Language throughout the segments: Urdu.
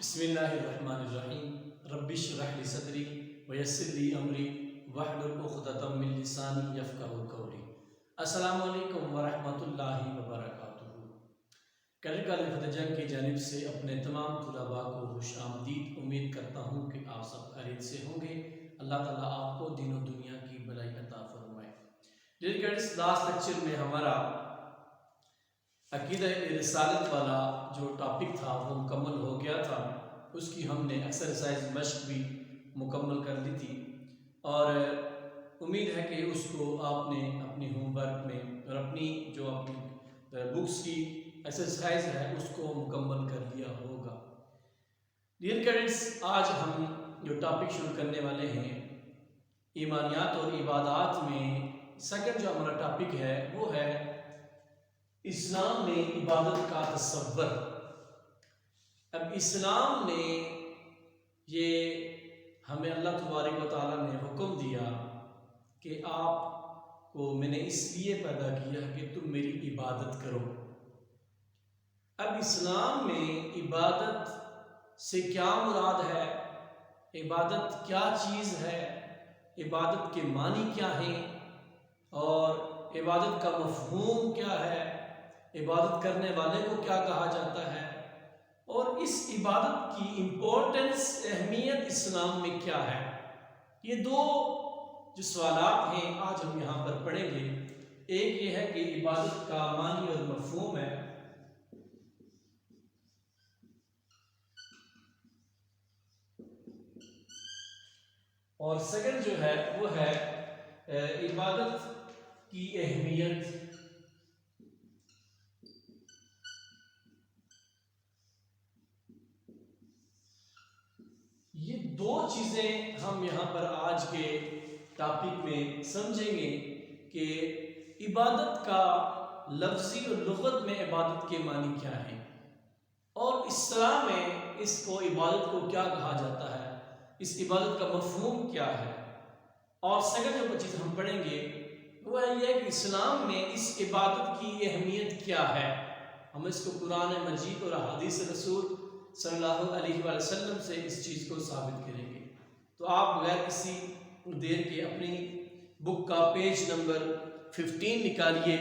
بسم اللہ الرحمن الرحیم رب اشرح لی صدری ویسر لی امری واحلل عقدۃ من لسانی یفقہوا قولی۔ السلام علیکم ورحمۃ اللہ وبرکاتہ۔ کیڈٹ کالج فتح جنگ کی جانب سے اپنے تمام طلباء کو خوش آمدید۔ امید کرتا ہوں کہ آپ سب خیریت سے ہوں گے۔ اللہ تعالیٰ آپ کو دین و دنیا کی بھلائی عطا فرمائے۔ ڈیئر کیڈٹس، لاسٹ لیکچر میں ہمارا عقیدہ رسالت والا جو ٹاپک تھا وہ مکمل ہو گیا تھا۔ اس کی ہم نے ایکسرسائز مشق بھی مکمل کر لی تھی، اور امید ہے کہ اس کو آپ نے اپنی ہوم ورک میں اور اپنی بکس کی ایکسرسائز ہے اس کو مکمل کر لیا ہوگا۔ ڈیئر کیڈٹس، آج ہم جو ٹاپک شروع کرنے والے ہیں ایمانیات اور عبادات میں، سیکنڈ جو ہمارا ٹاپک ہے وہ ہے اسلام میں عبادت کا تصور۔ اب اسلام نے یہ ہمیں اللہ تبارک و تعالیٰ نے حکم دیا کہ آپ کو میں نے اس لیے پیدا کیا کہ تم میری عبادت کرو۔ اب اسلام میں عبادت سے کیا مراد ہے، عبادت کیا چیز ہے، عبادت کے معنی کیا ہیں، اور عبادت کا مفہوم کیا ہے، عبادت کرنے والے کو کیا کہا جاتا ہے، اور اس عبادت کی امپورٹنس، اہمیت اسلام میں کیا ہے، یہ دو جو سوالات ہیں آج ہم یہاں پر پڑھیں گے۔ ایک یہ ہے کہ عبادت کا معنی اور مفہوم ہے، اور سیکنڈ جو ہے وہ ہے عبادت کی اہمیت۔ یہ دو چیزیں ہم یہاں پر آج کے ٹاپک میں سمجھیں گے کہ عبادت کا لفظی اور لغت میں عبادت کے معنی کیا ہیں، اور اسلام میں اس کو عبادت کو کیا کہا جاتا ہے، اس عبادت کا مفہوم کیا ہے۔ اور سیکنڈ جو چیز ہم پڑھیں گے وہ ہے یہ کہ اسلام میں اس عبادت کی اہمیت کیا ہے۔ ہم اس کو قرآن مجید اور احادیث رسول صلی اللہ علیہ وآلہ وسلم سے اس چیز کو ثابت کریں گے۔ تو آپ بغیر کسی دیر کے اپنی بک کا پیج نمبر 15 نکالیے،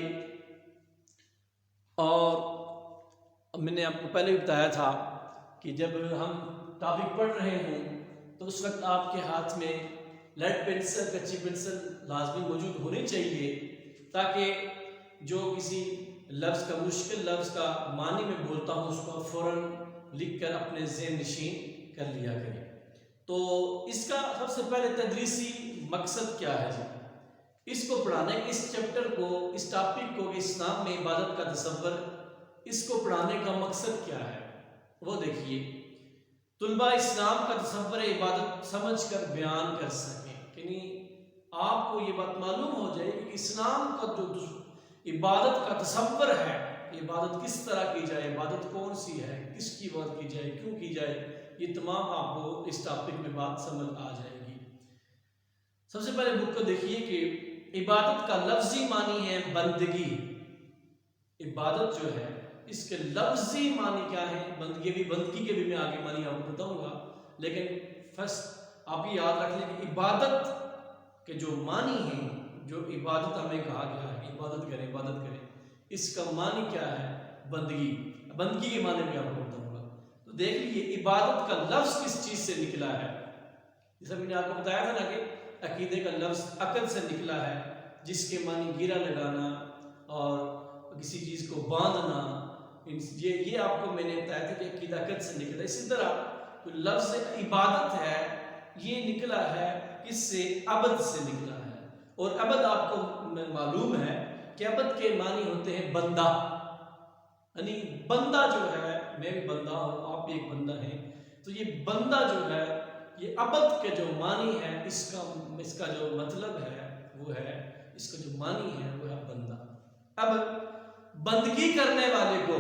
اور میں نے آپ کو پہلے بھی بتایا تھا کہ جب ہم ٹاپک پڑھ رہے ہوں تو اس وقت آپ کے ہاتھ میں لیڈ پنسل، کچی پنسل لازمی موجود ہونی چاہیے، تاکہ جو کسی لفظ کا، مشکل لفظ کا معنی میں بولتا ہوں اس کو فوراً لکھ کر اپنے ذہن نشین کر لیا کریں۔ تو اس کا سب سے پہلے تدریسی مقصد کیا ہے جی؟ اس کو پڑھانے، اس چیپٹر کو، اس ٹاپک کو، اسلام میں عبادت کا تصور، اس کو پڑھانے کا مقصد کیا ہے وہ دیکھیے۔ طلباء اسلام کا تصور عبادت سمجھ کر بیان کر سکیں، یعنی آپ کو یہ بات معلوم ہو جائے کہ اسلام کا جو عبادت کا تصور ہے، عبادت کس طرح کی جائے، عبادت کون سی ہے، کس کی بات کی جائے، کیوں کی جائے، یہ تمام آپ کو اس ٹاپک میں بات سمجھ آ جائے گی۔ سب سے پہلے بک کو دیکھیے کہ عبادت کا لفظی معنی ہے بندگی۔ عبادت جو ہے اس کے لفظی معنی کیا ہے، بندگی کے بھی میں آگے معنی آپ کو بتاؤں گا، لیکن فرسٹ آپ یہ یاد رکھ لیں کہ عبادت کے جو معنی ہیں، جو عبادت ہمیں کہا گیا ہے عبادت کریں، عبادت کریں، اس کا معنی کیا ہے، بندگی۔ بندگی کے معنی میں آپ کو بتاؤں گا۔ تو دیکھ لیجیے عبادت کا لفظ کس چیز سے نکلا ہے۔ جیسا میں نے آپ کو بتایا تھا نا کہ عقیدے کا لفظ عقد سے نکلا ہے، جس کے معنی گرہ لگانا اور کسی چیز کو باندھنا، یہ آپ کو میں نے بتایا تھا کہ عقیدہ عقد سے نکلا۔ اسی طرح لفظ عبادت ہے، یہ نکلا ہے کس سے، عبد سے نکلا ہے، اور عبد آپ کو معلوم ہے کہ عبد کے معنی ہوتے ہیں بندہ، یعنی بندہ جو ہے، میں بھی بندہ ہوں، آپ بھی ایک بندہ ہیں، تو یہ بندہ جو ہے، یہ عبد کے جو معنی ہے، اس کا جو مطلب ہے وہ ہے، اس کا جو معنی ہے وہ ہے بندہ۔ اب بندگی کرنے والے کو،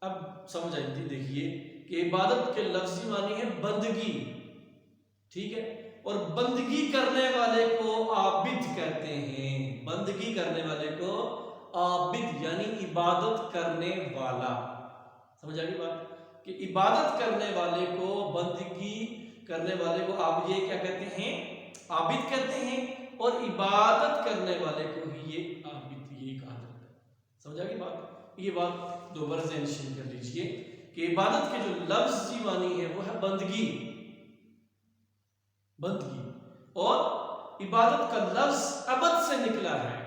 اب سمجھ آئی دیکھیے کہ عبادت کے لفظی معنی ہے بندگی، ٹھیک ہے، اور بندگی کرنے والے کو عابد کہتے ہیں۔ بندگی کرنے والے کو عابد یعنی عبادت کرنے والا، سمجھ آ گئی بات؟ کہ عبادت کرنے والے کو، بندگی کرنے والے کو آپ یہ کیا کہتے ہیں؟ عابد کہتے ہیں، اور عبادت کرنے والے کو ہی یہ عابد یہ کہا جاتا ہے۔ سمجھا گی بات؟ یہ بات دوبارہ ذہن نشین کر لیجئے کہ عبادت کے جو لفظی معنی ہے وہ ہے بندگی، بندگی، اور عبادت کا لفظ عبد سے نکلا ہے،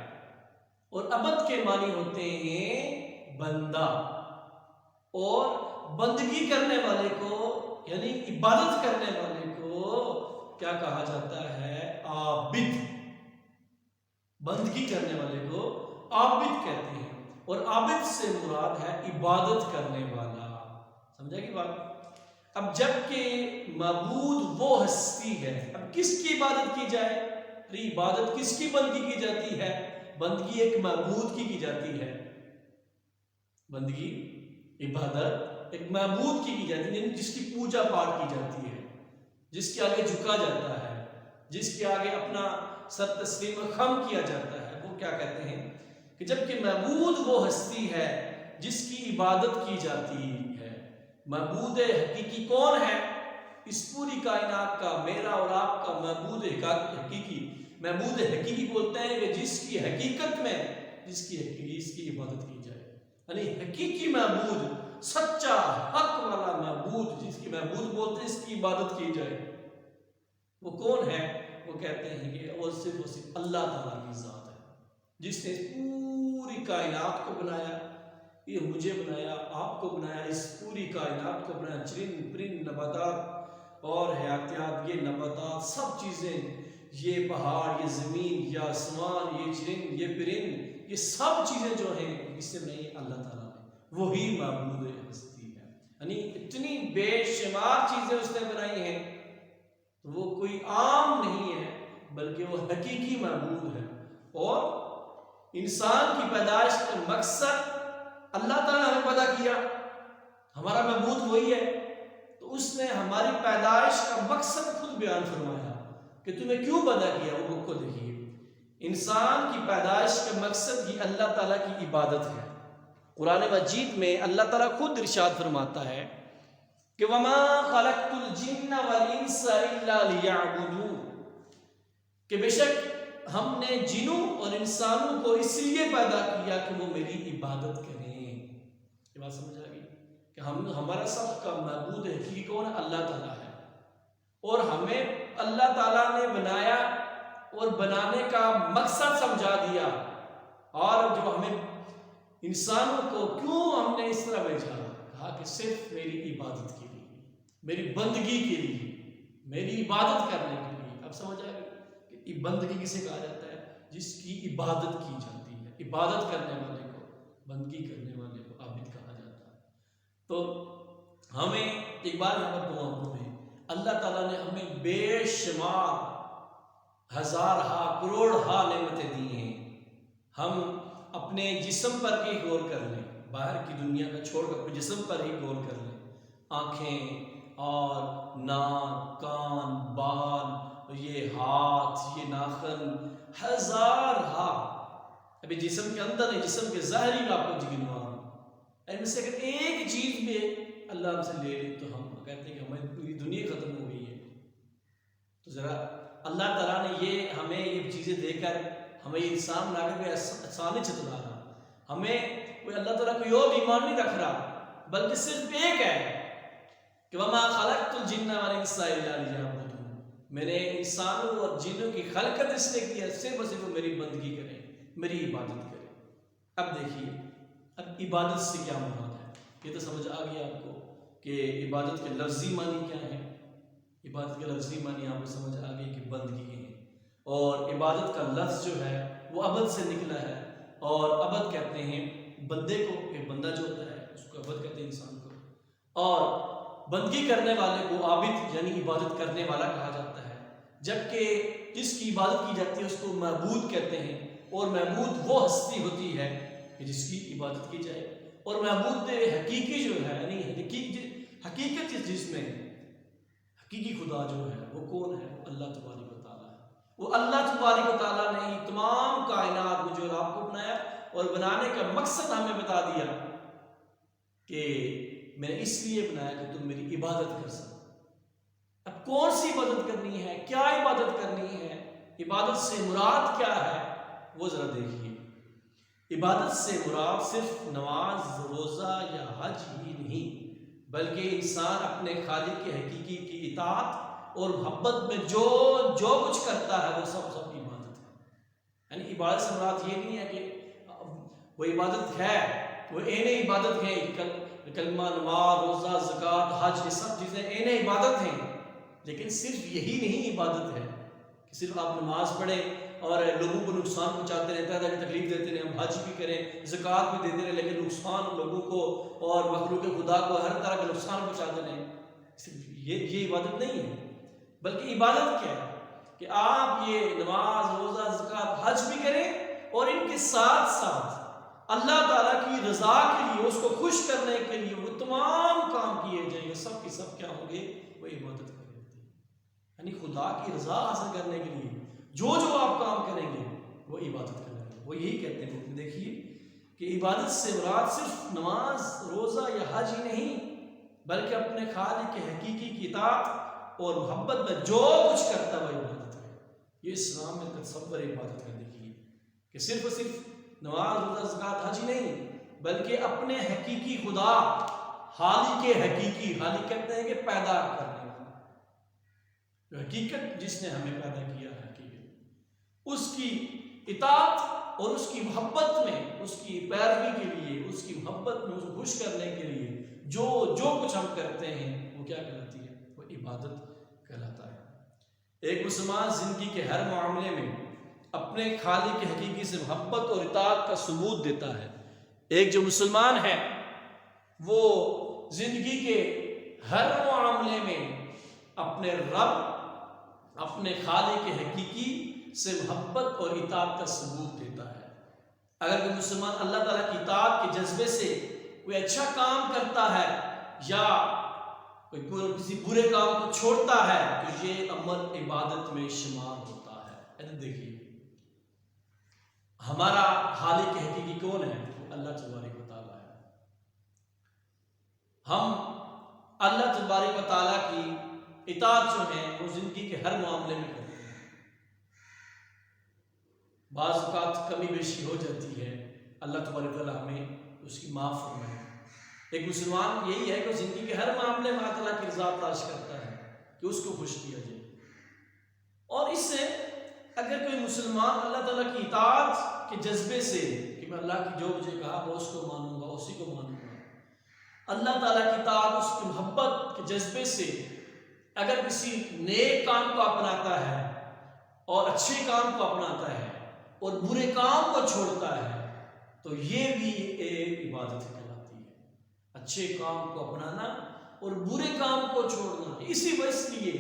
اور عبد کے معنی ہوتے ہیں بندہ، اور بندگی کرنے والے کو یعنی عبادت کرنے والے کو کیا کہا جاتا ہے؟ عابد۔ بندگی کرنے والے کو عابد کہتے ہیں، اور عابد سے مراد ہے عبادت کرنے والا۔ سمجھا کی بات؟ اب جب کہ معبود وہ ہستی ہے، اب کس کی عبادت کی جائے؟ عبادت کس کی بندگی کی جاتی ہے؟ بندگی ایک معبود کی جاتی ہے، بندگی عبادت ایک معبود کی جاتی ہے، جس کی پوجا پاٹ کی جاتی ہے، جس کے آگے جھکا جاتا ہے، جس کے آگے اپنا سر تسلیم و خم کیا جاتا ہے، وہ کیا کہتے ہیں کہ جب کہ معبود وہ ہستی ہے جس کی عبادت کی جاتی ہے۔ معبود حقیقی کون ہے؟ اس پوری کائنات کا، میرا اور آپ کا معبود حقیقی، معبود حقیقی بولتے ہیں کہ جس کی حقیقت میں اس کی عبادت کی جائے، یعنی حقیقی معبود، سچا حق والا معبود، جس کی معبود بولتے ہیں اس کی عبادت کی جائے، وہ کون ہے؟ وہ کہتے ہیں کہ وہ صرف اللہ تعالیٰ کی ذات ہے، جس نے پوری کائنات کو بنایا، یہ مجھے بنایا، آپ کو بنایا، اس پوری کائنات کو بنایا، چرند پرند نباتات اور حیاتیات، یہ نباتات سب چیزیں، یہ پہاڑ، یہ زمین، یہ آسمان، یہ چرند، یہ پرند، یہ سب چیزیں جو ہیں اس نے بنائی اللہ تعالیٰ نے، وہی معبود ہستی ہے۔ یعنی اتنی بے شمار چیزیں اس نے بنائی ہیں، وہ کوئی عام نہیں ہے بلکہ وہ حقیقی معبود ہے۔ اور انسان کی پیدائش کا مقصد اللہ تعالیٰ نے پیدا کیا، ہمارا معبود وہی ہے، تو اس نے ہماری پیدائش کا مقصد خود بیان فرمایا کہ تمہیں کیوں پیدا کیا، وہ خود دیکھیے۔ انسان کی پیدائش کا مقصد ہی اللہ تعالیٰ کی عبادت ہے۔ قرآن مجید میں اللہ تعالیٰ خود ارشاد فرماتا ہے کہ وَمَا خَلَقْتُ الْجِنَّ وَالْإِنسَ إِلَّا لِيَعْبُدُونَ، کہ بے شک ہم نے جنوں اور انسانوں کو اس لیے پیدا کیا کہ وہ میری عبادت کریں۔ یہ بات سمجھ آ گئی کہ ہمارا سب کا معبود حقیقی کون ہے؟ اللہ تعالیٰ ہے، اور ہمیں اللہ تعالیٰ نے بنایا اور بنانے کا مقصد سمجھا دیا، اور جو ہمیں انسانوں کو کیوں ہم نے اس طرح بھیجا، کہا کہ صرف میری عبادت کے لیے، میری بندگی کے لیے، میری عبادت کرنے کے لیے۔ اب سمجھ آئے گا کہ بندگی کسے کہا جاتا ہے؟ جس کی عبادت کی جاتی ہے، عبادت کرنے والے کو، بندگی کرنے والے کو عابد کہا جاتا ہے۔ تو ہمیں ایک بار یہاں پر دعاؤں میں اللہ تعالیٰ نے ہمیں بے شمار ہزارہا کروڑہا نعمتیں دی ہیں، ہم اپنے جسم پر ہی غور کر لیں، باہر کی دنیا کا چھوڑ کر اپنے جسم پر ہی غور کر لیں، آنکھیں اور ناک، کان، بال، یہ ہاتھ، یہ ناخن، ہزارہا، ابھی جسم کے اندر ہے، جسم کے ظاہری میں آپ کو گنوا رہا ہوں، ان سے اگر ایک چیز بھی اللہ ہم سے لے لے تو ہم کہتے ہیں کہ ہماری پوری دنیا ختم ہو گئی ہے۔ تو ذرا اللہ تعالیٰ نے یہ ہمیں یہ چیزیں دے کر ہمیں یہ انسان بنا کر آسانی چتلا رہا، ہمیں کوئی اللہ تعالیٰ کوئی اور ایمان نہیں رکھ رہا، بلکہ صرف ایک ہے کہ وَمَا خَلَقْتُ الْجِنَّ وَالْإِنسَ إِلَّا لِيَعْبُدُونَ، میں نے انسانوں اور جنوں کی خلقت اس نے کی ہے صرف اور صرف میری بندگی کریں، میری عبادت کریں۔ اب دیکھیے اب عبادت سے کیا مراد ہے؟ یہ تو سمجھ آ گیا آپ کو کہ عبادت کے لفظی معنی کیا ہے۔ عبادت کے لفظی معنی آپ کو سمجھ آ گئی کہ بندگی ہے، اور عبادت کا لفظ جو ہے وہ عبد سے نکلا ہے، اور عبد کہتے ہیں بندے کو، ایک بندہ جو ہوتا ہے اس کو عبد کہتے ہیں انسان کو، اور بندگی کرنے والے کو عابد یعنی عبادت کرنے والا کہا جاتا ہے، جبکہ جس کی عبادت کی جاتی ہے اس کو معبود کہتے ہیں، اور معبود وہ ہستی ہوتی ہے کہ جس کی عبادت کی جائے، اور معبود حقیقی جو ہے یعنی حقیقت جس میں حقیقی خدا جو ہے وہ کون ہے؟ وہ اللہ تبارک و تعالیٰ ہے۔ وہ اللہ تبارک و تعالیٰ نے تمام کائنات مجھے اور آپ کو بنایا، اور بنانے کا مقصد ہمیں بتا دیا کہ میں نے اس لیے بنایا کہ تم میری عبادت کر سکو۔ اب کون سی عبادت کرنی ہے، کیا عبادت کرنی ہے، عبادت سے مراد کیا ہے، وہ ذرا دیکھیے۔ عبادت سے مراد صرف نماز، روزہ یا حج ہی نہیں، بلکہ انسان اپنے خالق کے حقیقی کی اطاعت اور محبت میں جو کچھ کرتا ہے وہ سب عبادت ہے۔ یعنی عبادت سے مراد یہ نہیں ہے کہ وہ عبادت ہے، وہ عبادت ہے، کلمہ، نماز، روزہ، زکوٰۃ، حج، یہ سب چیزیں عبادت ہیں، لیکن صرف یہی نہیں عبادت ہے کہ صرف آپ نماز پڑھیں اور لوگوں کو نقصان پہنچاتے رہیں، طرح طرح کی تکلیف دیتے رہیں، ہم حج بھی کریں، زکوٰۃ بھی دیتے رہیں، لیکن نقصان لوگوں کو اور مخلوق خدا کو ہر طرح کا نقصان پہنچاتے رہیں، صرف یہ عبادت نہیں ہے۔ بلکہ عبادت کیا ہے کہ آپ یہ نماز، روزہ، زکوٰۃ، حج بھی کریں اور ان کے ساتھ ساتھ اللہ تعالیٰ کی رضا کے لیے، اس کو خوش کرنے کے لیے وہ تمام کام کیے جائیں گے، سب کے سب کیا ہوں گے، وہ عبادت کریں گے۔ یعنی خدا کی رضا حاصل کرنے کے لیے جو آپ کام کریں گے وہ عبادت کریں گے۔ وہ یہی کہتے ہیں، دیکھیے کہ عبادت سے مراد صرف نماز، روزہ یا حج ہی نہیں، بلکہ اپنے خالق کے حقیقی کی اطاعت اور محبت میں جو کچھ کرتا ہے وہ عبادت ہے۔ یہ اسلام میں تصور عبادت کا دیکھیے کہ صرف نماز، روزہ، زکوٰۃ، حج ہی نہیں، بلکہ اپنے حقیقی خدا، خالق حقیقی، خالق کہتے ہیں کہ پیدا کرنے والا، جو حقیقت جس نے ہمیں پیدا کیا ہے، حقیقت، اس کی اطاعت اور اس کی محبت میں، اس کی پیروی کے لیے، اس کی محبت میں اس کو خوش کرنے کے لیے جو کچھ ہم کرتے ہیں وہ کیا کہلاتی ہے، وہ عبادت کہلاتا ہے۔ ایک مسلمان زندگی کے ہر معاملے میں اپنے خالق کے حقیقی سے محبت اور اطاعت کا ثبوت دیتا ہے۔ ایک جو مسلمان ہے وہ زندگی کے ہر معاملے میں اپنے رب، اپنے خالق کے حقیقی سے محبت اور اطاعت کا ثبوت دیتا ہے۔ اگر کوئی مسلمان اللہ تعالیٰ کی اطاعت کے جذبے سے کوئی اچھا کام کرتا ہے یا کوئی کسی برے کام کو چھوڑتا ہے تو یہ عمل عبادت میں شمار ہوتا ہے۔ دیکھیے ہمارا خالق حقیقی کون ہے؟ وہ اللہ تبارک و تعالیٰ ہے۔ ہم اللہ تبارک و تعالیٰ کی اطاعت جو ہے وہ زندگی کے ہر معاملے میں کرتے ہیں۔ بعض اوقات کمی بیشی ہو جاتی ہے، اللہ تبارک و تعالیٰ ہمیں اس کی معاف فرمائے۔ ایک مسلمان یہی ہے کہ زندگی کے ہر معاملے میں اللہ تعالیٰ کی رضا تلاش کرتا ہے کہ اس کو خوش کیا جائے، اور اس سے اگر کوئی مسلمان اللہ تعالیٰ کی اطاعت کے جذبے سے کہ میں اللہ کی جو مجھے کہا میں اس کو مانوں گا، اسی کو مانوں گا، اللہ تعالیٰ کی اطاعت، اس کی محبت کے جذبے سے اگر کسی نیک کام کو اپناتا ہے اور اچھے کام کو اپناتا ہے اور برے کام کو چھوڑتا ہے تو یہ بھی ایک عبادت کہلاتی ہے۔ اچھے کام کو اپنانا اور برے کام کو چھوڑنا، اسی وجہ سے لیے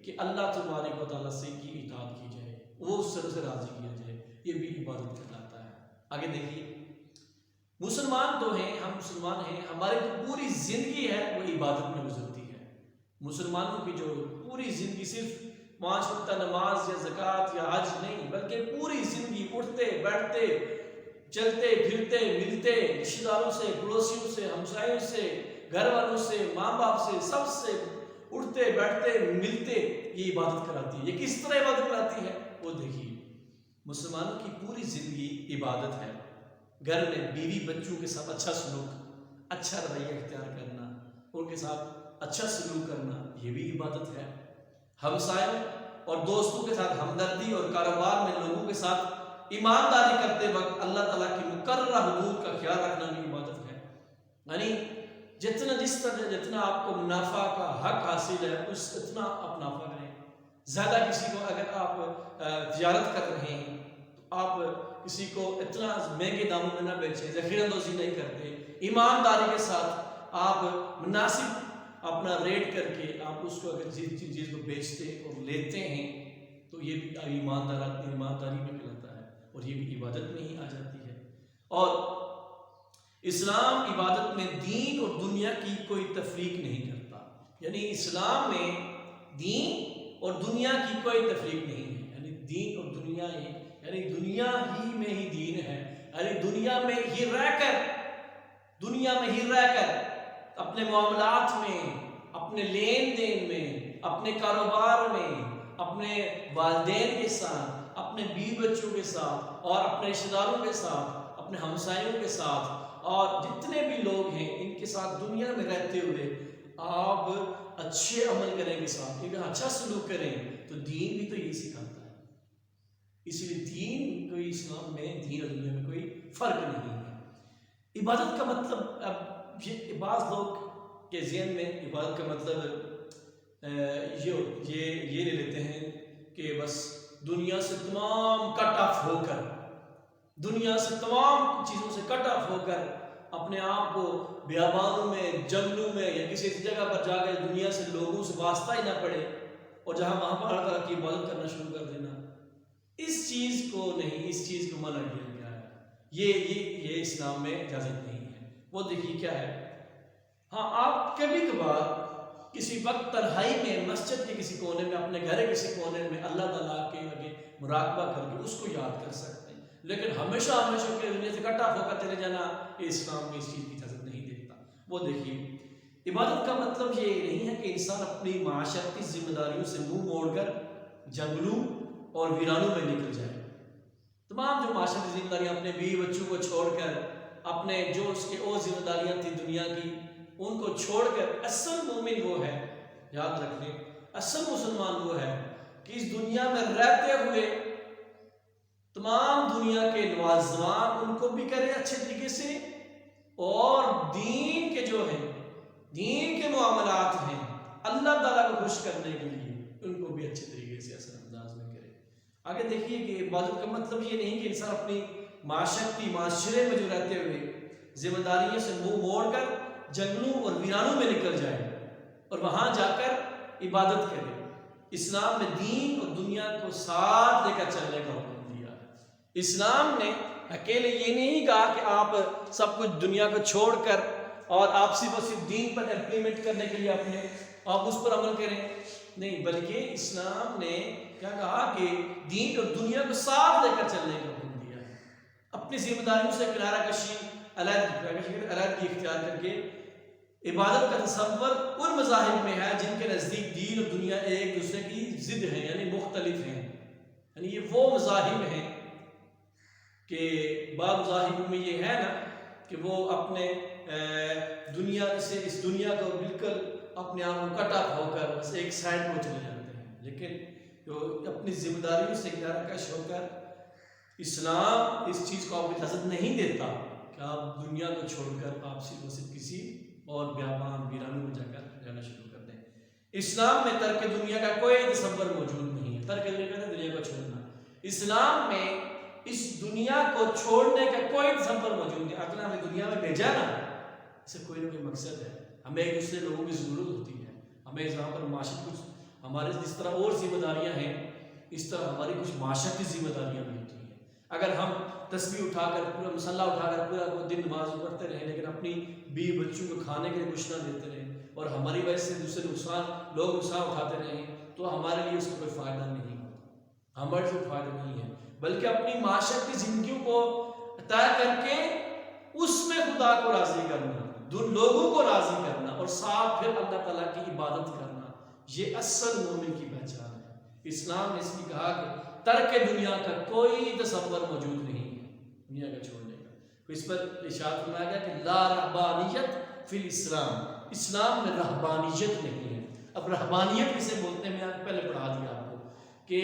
کہ اللہ تبارک و تعالیٰ سے کی اطاعت کی جائے، وہ اس سے راضی کیا جائے، یہ بھی عبادت کہلاتا ہے۔ آگے دیکھیے، مسلمان تو ہیں، ہم مسلمان ہیں، ہماری جو پوری زندگی ہے وہ عبادت میں گزرتی ہے۔ مسلمانوں کی جو پوری زندگی صرف 5 وقتہ نماز یا زکوٰۃ یا حج نہیں، بلکہ پوری زندگی اٹھتے بیٹھتے چلتے پھرتے ملتے، رشتہ داروں سے، پڑوسیوں سے، ہمسایوں سے، گھر والوں سے، ماں باپ سے، سب سے اٹھتے بیٹھتے ملتے، یہ عبادت کراتی ہے۔ یہ کس طرح عبادت کراتی ہے وہ دیکھیے۔ مسلمانوں کی پوری زندگی عبادت ہے۔ گھر میں بیوی بچوں کے ساتھ اچھا سلوک، اچھا رویہ اختیار کرنا، ان کے ساتھ اچھا سلوک کرنا، یہ بھی عبادت ہے۔ ہمسایوں اور دوستوں کے ساتھ ہمدردی اور کاروبار میں لوگوں کے ساتھ ایمانداری کرتے وقت اللہ تعالیٰ کی مقررہ حدود کا خیال رکھنا بھی عبادت ہے۔ یعنی جتنا آپ کو منافع کا حق حاصل ہے اتنا آپ نافع کریں۔ زیادہ کسی کو اگر آپ تجارت کر رہے ہیں تو آپ کسی کو اتنا مہنگے داموں میں نہ بیچیں، ذخیرہ اندوزی نہیں کرتے، ایمانداری کے ساتھ آپ مناسب اپنا ریٹ کر کے آپ اس کو اگر کسی چیز کو بیچتے اور لیتے ہیں تو یہ بھی ایمانداری میں کہلاتا ہے اور یہ بھی عبادت میں ہی آ جاتی ہے۔ اور اسلام عبادت میں دین اور دنیا کی کوئی تفریق نہیں کرتا، یعنی اسلام میں دین اور دنیا کی کوئی تفریق نہیں ہے، یعنی دین اور دنیا ہی، یعنی دنیا ہی میں ہی دین ہے، یعنی دنیا میں ہی رہ کر اپنے معاملات میں، اپنے لین دین میں، اپنے کاروبار میں، اپنے والدین کے ساتھ، اپنے بیوی بچوں کے ساتھ، اور اپنے رشتہ داروں کے ساتھ، اپنے ہمسایوں کے ساتھ، اور جتنے بھی لوگ ہیں ان کے ساتھ دنیا میں رہتے ہوئے آپ اچھے عمل کریں گے، ساتھ ایک اچھا سلوک کریں، تو دین بھی تو یہی سکھاتا ہے۔ اس لیے دین کوئی اسلام میں، دین اور دنیا میں کوئی فرق نہیں ہے۔ عبادت کا مطلب، اب یہ بعض لوگ کے ذہن میں عبادت کا مطلب یہ لے لیتے ہیں کہ بس دنیا سے تمام کٹ آف ہو کر، دنیا سے تمام چیزوں سے کٹ آف ہو کر اپنے آپ کو بیابانوں میں، جنگلوں میں، یا کسی ایسی جگہ پر جا کر دنیا سے لوگوں سے واسطہ ہی نہ پڑے، اور جہاں وہاں پر ہر طرح کی عبادت کرنا شروع کر دینا، اس چیز کو نہیں، اس چیز کو منع کیا گیا ہے۔ یہ اسلام میں اجازت نہیں ہے۔ وہ دیکھیے کیا ہے، ہاں آپ کبھی کبھار کسی وقت تنہائی میں مسجد کے کسی کونے میں، اپنے گھر کے کسی کونے میں اللہ تعالیٰ کے آگے مراقبہ کر کے اس کو یاد کر سکتے ہیں، لیکن ہمیشہ کے دنیا سے کٹ آف ہو کر چلے جانا، یہ اسلام میں اس چیز کی اجازت نہیں دیتا۔ وہ دیکھیے، عبادت کا مطلب یہ نہیں ہے کہ انسان اپنی معاشرتی ذمہ داریوں سے منہ موڑ کر جنگلوں اور ویرانوں میں نکل جائے۔ تمام جو معاشرتی ذمہ داریاں، اپنے بیوی بچوں کو چھوڑ کر، اپنے جو اس کے اور ذمہ داریاں تھیں دنیا کی، ان کو چھوڑ کر، اصل مومن وہ ہے، یاد رکھ لیں، اصل مسلمان وہ ہے کہ اس دنیا میں رہتے ہوئے تمام دنیا کے نوازوان ان کو بھی کرے اچھے طریقے سے، اور دین کے جو ہیں، دین کے معاملات ہیں اللہ تعالیٰ کو خوش کرنے کے لیے، ان کو بھی اچھے طریقے سے اثر انداز میں کرے۔ آگے دیکھیے کہ عبادت کا مطلب یہ نہیں کہ انسان اپنی معاشرے میں جو رہتے ہوئے ذمہ داریوں سے منہ موڑ کر جنگلوں اور ویرانوں میں نکل جائے اور وہاں جا کر عبادت کرے۔ اسلام نے دین اور دنیا کو ساتھ لے کر چلنے کا حکم دیا ہے۔ اسلام نے اکیلے یہ نہیں کہا کہ آپ سب کچھ دنیا کو چھوڑ کر اور آپ صرف دین پر امپلیمنٹ کرنے کے لیے آپ اس پر عمل کریں، نہیں، بلکہ اسلام نے کیا کہا کہ دین اور دنیا کو ساتھ لے کر چلنے کا حکم دیا ہے۔ اپنی ذمہ داریوں سے کنارہ کشی، علیحدگی اختیار کر کے عبادت کا تصور ان مذاہب میں ہے جن کے نزدیک دین اور دنیا ایک دوسرے کی ضد ہیں، یعنی مختلف ہیں۔ یعنی یہ وہ مذاہب ہیں کہ بعض مذاہب میں یہ ہے نا کہ وہ اپنے دنیا سے، اس دنیا کو بالکل اپنے آپ کو کٹ آف ہو کر بس ایک سائڈ کو چلے جاتے ہیں، لیکن جو اپنی ذمہ داریوں سے کنارہ کش ہو کر، اسلام اس چیز کو آپ کو اجازت نہیں دیتا کہ آپ دنیا کو چھوڑ کر آپ صرف کسی اور بیابان ویرانوں میں جا کر رہنا شروع کر دیں۔ اسلام میں ترک دنیا کا کوئی تصور موجود نہیں ہے۔ ترک دنیا کو چھوڑنا، اسلام میں اس دنیا کو چھوڑنے کا کوئی تصور موجود نہیں۔ اگر ہمیں دنیا میں بھیجا نا، اس سے کوئی نہ کوئی مقصد ہے، ہمیں ایک دوسرے لوگوں کی ضرورت ہوتی ہے، ہمیں یہاں پر معاشرت کچھ ہمارے جس طرح اور ذمہ داریاں ہیں، اس طرح ہماری کچھ معاشرتی ذمہ داریاں بھی ہوتی ہیں۔ اگر ہم تسبیح اٹھا کر، پورا مسلح اٹھا کر پورا دن نماز پڑھتے رہیں لیکن اپنی بیوی بچوں کو کھانے کے لیے کچھ نہ دیتے رہیں، اور ہماری وجہ سے دوسرے لوگ نقصان اٹھاتے رہیں، تو ہمارے لیے اس کا کوئی فائدہ نہیں ہوتا، ہمارے سے فائدہ نہیں ہے، بلکہ اپنی معاشرتی زندگیوں کو طے کر کے اس میں خدا کو راضی کرنا، لوگوں کو راضی کرنا، اور ساتھ پھر اللہ تعالیٰ کی عبادت کرنا، یہ اصل مومن کی پہچان ہے۔ اسلام نے اس لیے کہا کہ ترک دنیا کا کوئی تصور موجود نہیں ہے، دنیا کا چھوڑنے کا۔ تو اس پر ارشاد فرمایا گیا کہ لا رہبانیت فی الاسلام، اسلام میں رہبانیت نہیں ہے۔ اب رہبانیت کسے بولتے ہیں، میں نے پہلے پڑھا دیا آپ کو کہ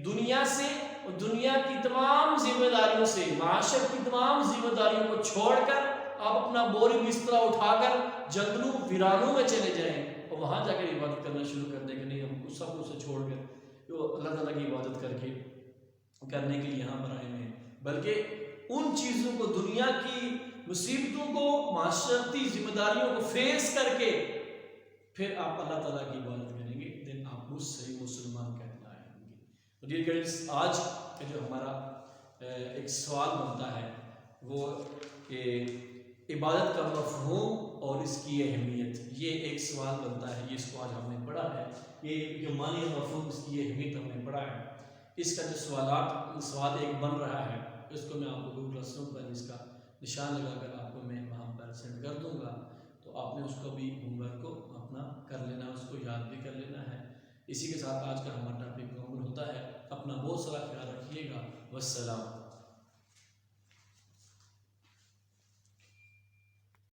دنیا سے اور دنیا کی تمام ذمہ داریوں سے، معاشرت کی تمام ذمہ داریوں کو چھوڑ کر آپ اپنا بوری بستر اٹھا کر جنگلوں ویرانوں میں چلے جائیں اور وہاں جا کر عبادت کرنا شروع کر دیں کہ نہیں، ہم اس سب کو چھوڑ کر جو اللہ تعالیٰ کی عبادت کرنے کے لیے یہاں پر آئے ہیں، بلکہ ان چیزوں کو، دنیا کی مصیبتوں کو، معاشرتی ذمہ داریوں کو فیس کر کے پھر آپ اللہ تعالیٰ کی عبادت کریں گے، دن آپ اس صحیح مسلمان کہلائیں گے۔ ڈیئر گائز، آج کا جو ہمارا ایک سوال بنتا ہے وہ کہ عبادت کا مفہوم اور اس کی اہمیت، یہ ایک سوال بنتا ہے، یہ اس کو آج ہم نے پڑھا ہے، یہ جو معنی مفہوم، اس کی اہمیت ہم نے پڑھا ہے۔ اس کا جو سوال ایک بن رہا ہے، اس کو میں آپ کو گوگل کلاس روم پر اس کا نشان لگا کر آپ کو میں وہاں پر سینڈ کر دوں گا، تو تو آپ نے اس کو بھی ہوم ورک کو اپنا کر لینا، اس کو یاد بھی کر لینا ہے۔ اسی کے ساتھ آج کا ہمارا ٹاپک مکمل ہوتا ہے۔ اپنا بہت سارا خیال رکھیے گا۔ والسلام۔